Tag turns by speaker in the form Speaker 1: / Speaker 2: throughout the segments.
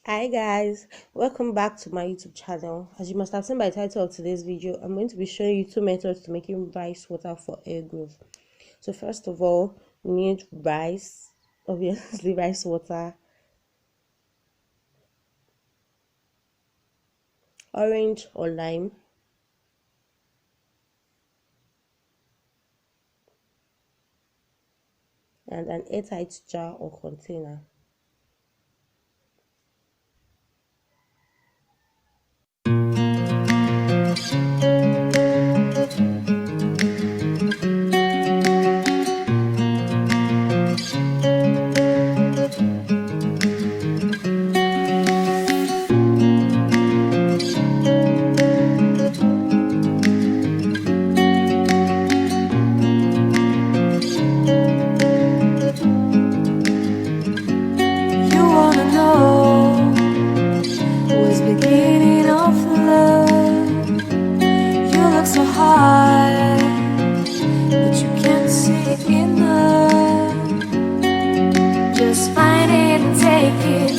Speaker 1: Hi guys, welcome back to my YouTube channel. As you must have seen by the title of today's video, I'm going to be showing you two methods to making rice water for hair growth. So first of all, we need rice, obviously rice water, orange or lime, and an airtight jar or container.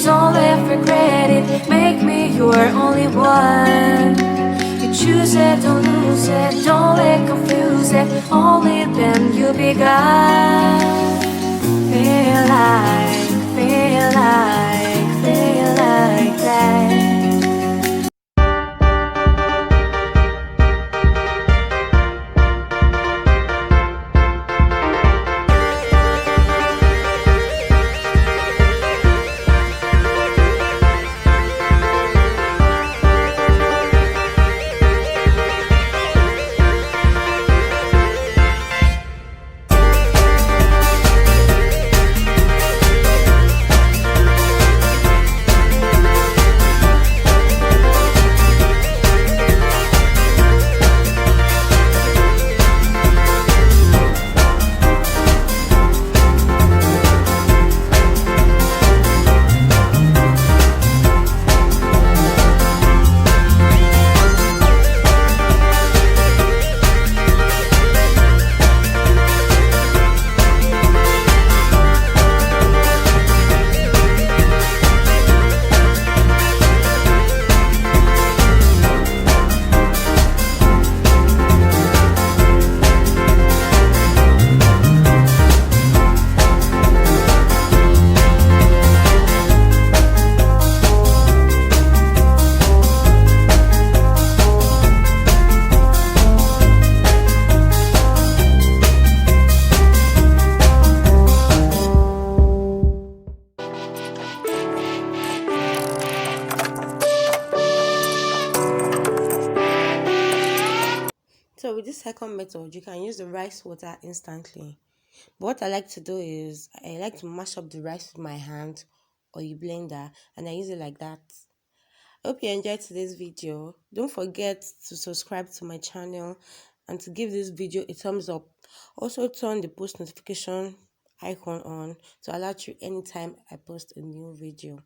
Speaker 2: Don't live regret it, make me your only one. You choose it, don't lose it, don't let confuse it. Only then you'll be God. Feel like that.
Speaker 1: So with this second method, you can use the rice water instantly. But what I like to do is I like to mash up the rice with my hand or a blender, and I use it like that. I hope you enjoyed today's video. Don't forget to subscribe to my channel and to give this video a thumbs up. Also turn the post notification icon on to alert you anytime I post a new video.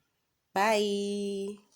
Speaker 1: Bye.